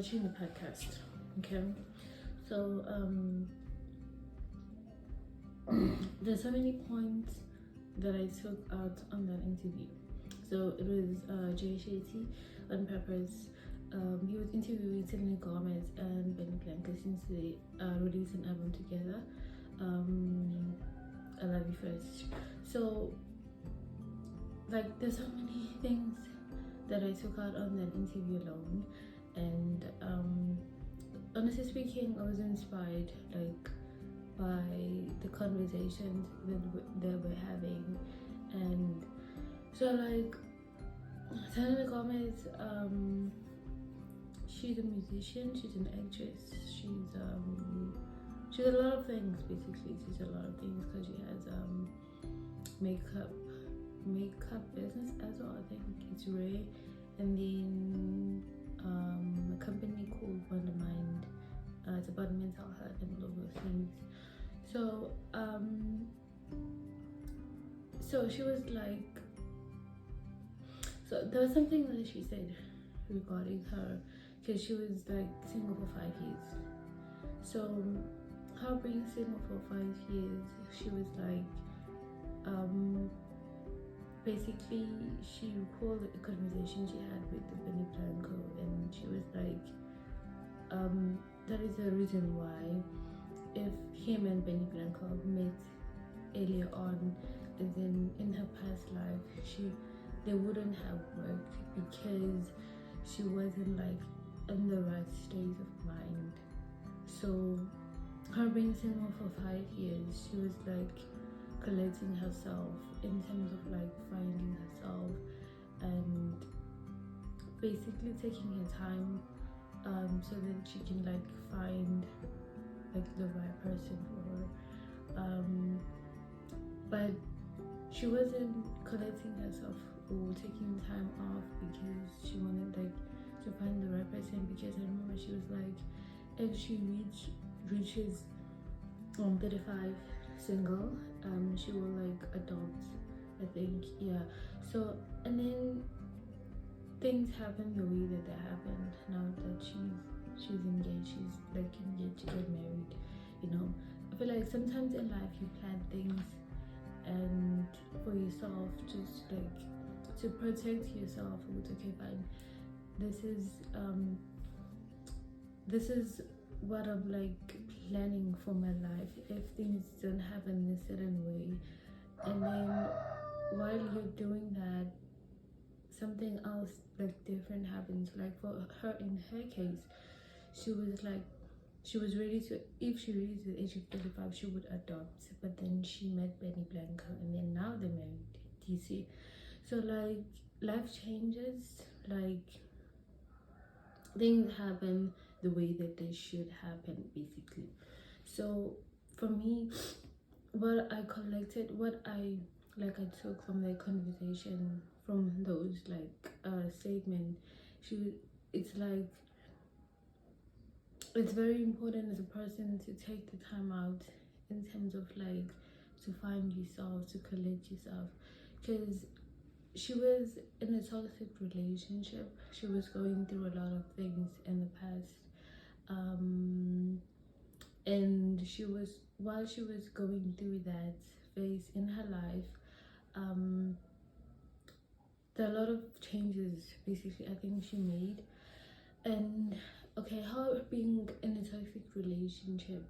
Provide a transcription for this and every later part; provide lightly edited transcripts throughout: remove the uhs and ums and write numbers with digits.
watching the podcast. Okay, so there's so many points that I took out on that interview. So it was Jay Shetty on purpose. He was interviewing Selena Gomez and Blanco since they released an album together. I Love You First. So like there's so many things that I took out on that interview alone, and honestly speaking, I was inspired like by the conversations that we're having. And so like Selena Gomez, she's a musician, she's an actress, she's a lot of things. Basically she's a lot of things because she has makeup business as well. I think it's Ray, and then a company called Wondermind. It's about mental health and all of those things. So so she was like, so there was something that she said regarding her, because she was like single for 5 years. So her being single for 5 years, she was like basically she recalled a conversation she had with the Blanco, and she was like, that is the reason why if him and Blanco met earlier on, as in her past life, they wouldn't have worked because she wasn't like in the right state of mind. So her being single for 5 years, she was like collecting herself in terms of like finding herself and basically taking her time so that she can like find like the right person for her. But she wasn't collecting herself or taking time off because she wanted like to find the right person, because I remember she was like, if she reaches 35 single, she will like adopt, I think. Yeah. So and then things happen the way that they happened. Now that she's engaged, she's like engaged to get married, you know. I feel like sometimes in life you plan things and for yourself, just like to protect yourself. It's okay, fine, this is what I'm like planning for my life. If things don't happen in a certain way, and then while you're doing that, something else like different happens. Like for her, in her case, she was ready to, if she reaches the age of 35, she would adopt, but then she met Blanco, and then now they're married. Do you see? So like life changes, like things happen the way that they should happen, basically. So for me, what I collected, what I took from the conversation, from those like statement, it's like it's very important as a person to take the time out in terms of like to find yourself, to collect yourself, because she was in a toxic relationship. She was going through a lot of things in the past, and while she was going through that phase in her life, there are a lot of changes basically I think she made. And okay, her being in a toxic relationship,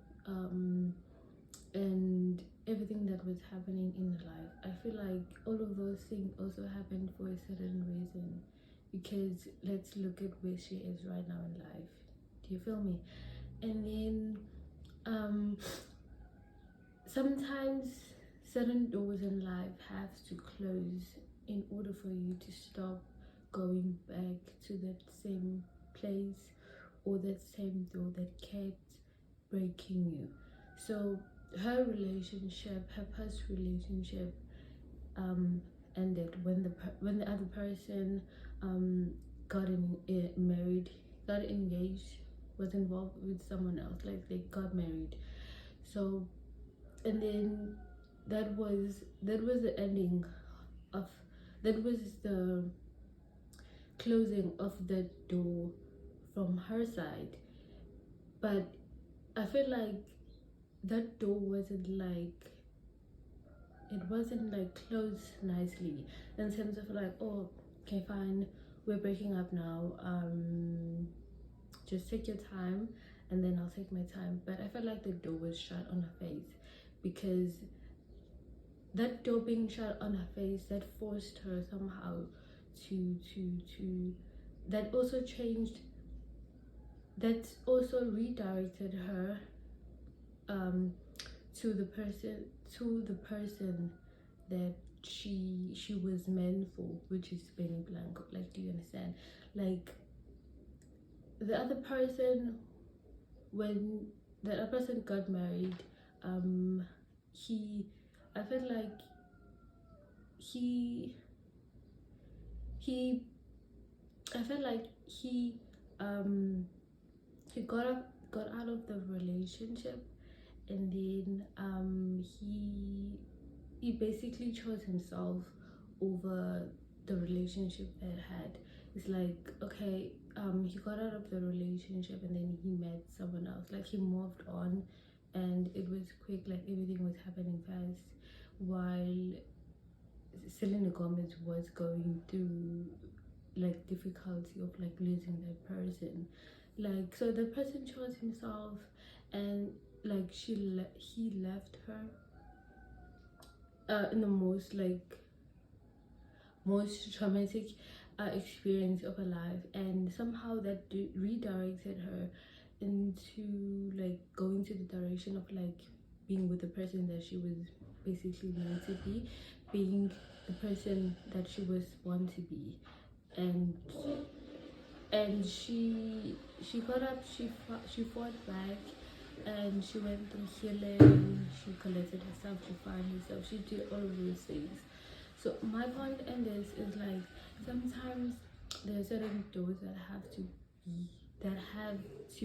and everything that was happening in her life, I feel like all of those things also happened for a certain reason, because let's look at where she is right now in life. Do you feel me? And then sometimes certain doors in life have to close in order for you to stop going back to that same place or that same door that kept breaking you. So her relationship, her past relationship, ended when the other person got married, got engaged, was involved with someone else, like they got married. So and then that was the ending of, that was the closing of that door from her side, but I feel like that door wasn't like, it wasn't like closed nicely, in terms of like, oh, okay, fine, we're breaking up now, just take your time and then I'll take my time. But I felt like the door was shut on her face, because that door being shut on her face, that forced her somehow to that also changed, that also redirected her um to the person, to the person that she was meant for, which is Benny Blanco. Like, do you understand? Like, the other person, when the other person got married, he, I felt like he he I felt like he got out of the relationship, and then he basically chose himself over the relationship that had. It's like, okay, he got out of the relationship and then he met someone else. Like, he moved on, and it was quick, like everything was happening fast, while Selena Gomez was going through like difficulty of like losing that person. Like, so the person chose himself, and like he left her in the most traumatic experience of her life, and somehow that redirected her into like going to the direction of like being with the person that she was basically meant to be, being the person that she was born to be. and and she got up, she fought back, and she went through healing, she collected herself, she found herself, she did all of those things. So my point in this is like, sometimes there are certain doors that have to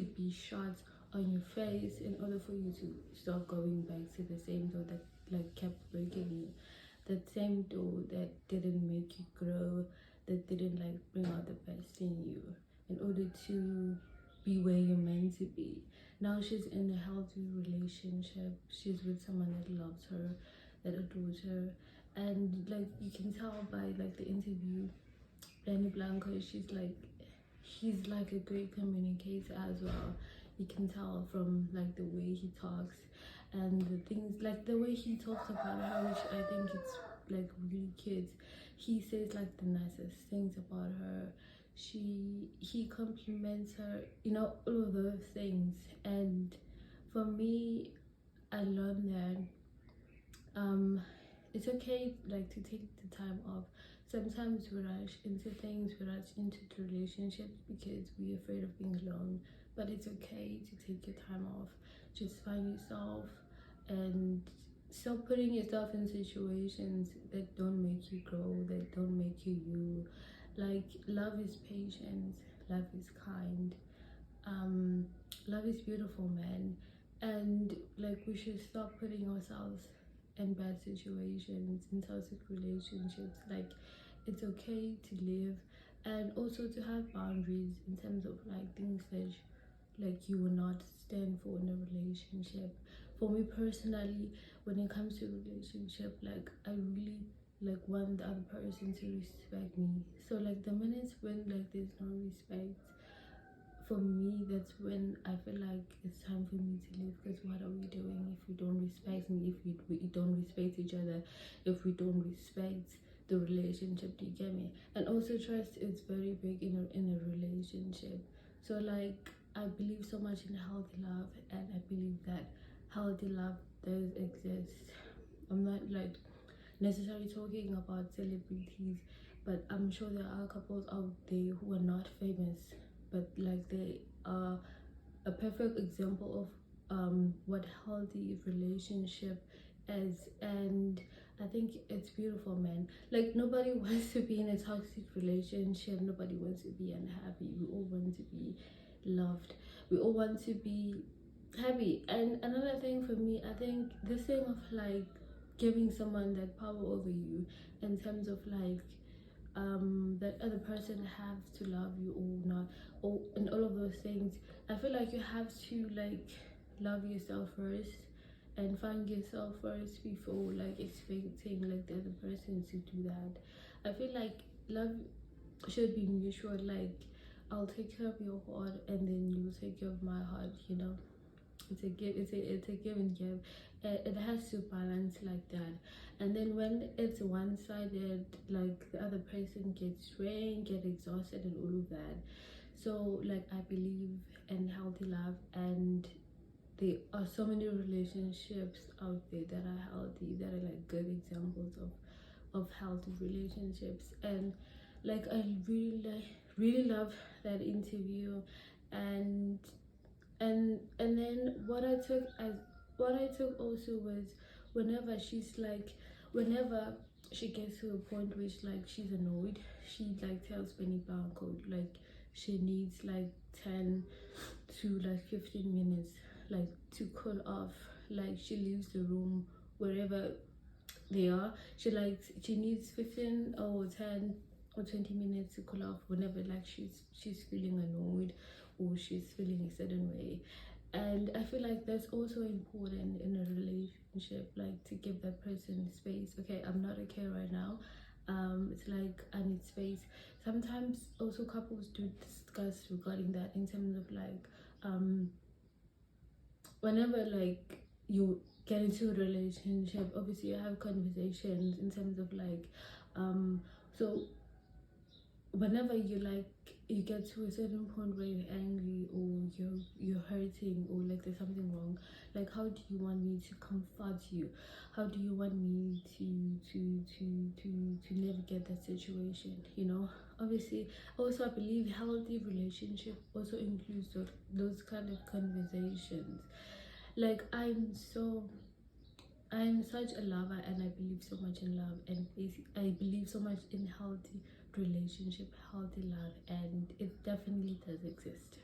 be shut on your face in order for you to stop going back to the same door that like kept breaking you, that same door that didn't make you grow, that didn't like bring out the best in you, in order to be where you're meant to be. Now she's in a healthy relationship, she's with someone that loves her, that adores her, and like you can tell by like the interview, Danny Blanco, he's like a great communicator as well. You can tell from like the way he talks, and the things, like the way he talks about her, which I think it's like really cute. He says like the nicest things about her. He compliments her, you know, all of those things. And for me, I learned that it's okay like to take the time off. Sometimes we rush into things, we rush into relationships because we're afraid of being alone, but it's okay to take your time off. Just find yourself and stop putting yourself in situations that don't make you grow, that don't make you you. Like, love is patient, love is kind, um love is beautiful, man. And like, we should stop putting ourselves in bad situations, in toxic relationships. Like, it's okay to live, and also to have boundaries in terms of like things that like you will not stand for in a relationship. For me personally, when it comes to relationship, like I really like want the other person to respect me. So like the minutes when like there's no respect, for me, that's when I feel like it's time for me to leave. Because what are we doing if we don't respect me, if we don't respect each other, if we don't respect the relationship? Do you get me? And also, trust is very big in a relationship. So like, I believe so much in healthy love, and I believe that healthy love does exist. I'm not like necessarily talking about celebrities, but I'm sure there are couples out there who are not famous, but like they are a perfect example of what healthy relationship is. And I think it's beautiful, man. Like, nobody wants to be in a toxic relationship, nobody wants to be unhappy. We all want to be loved, we all want to be happy. And another thing for me, I think this thing of like giving someone that power over you, in terms of like that other person have to love you or not, or and all of those things. I feel like you have to like love yourself first and find yourself first before like expecting like the other person to do that. I feel like love should be mutual. Like I'll take care of your heart and then you take care of my heart, you know. It's a give and give. It has to balance like that. And then when it's one-sided, like the other person gets drained, get exhausted and all of that. So like I believe in healthy love, and there are so many relationships out there that are healthy, that are like good examples of healthy relationships. And like I really love that interview. And and then what I took also was, whenever she's like, whenever she gets to a point where she's annoyed, she like tells Benny Blanco like she needs like 10 to like 15 minutes like to cool off. Like she leaves the room wherever they are. She needs 15 or 10 or 20 minutes to cool off whenever like she's feeling annoyed or she's feeling a certain way. And I feel like that's also important in a relationship, like to give that person space. Okay, I'm not okay right now. It's like I need space. Sometimes also couples do discuss regarding that, in terms of like whenever like you get into a relationship, obviously you have conversations in terms of like so whenever you get to a certain point where you're angry or you're hurting, or like there's something wrong, like how do you want me to comfort you? How do you want me to navigate that situation, you know? Obviously, also I believe healthy relationship also includes those kind of conversations. Like I'm such a lover, and I believe so much in love, and I believe so much in healthy relationship, healthy love, and it definitely does exist.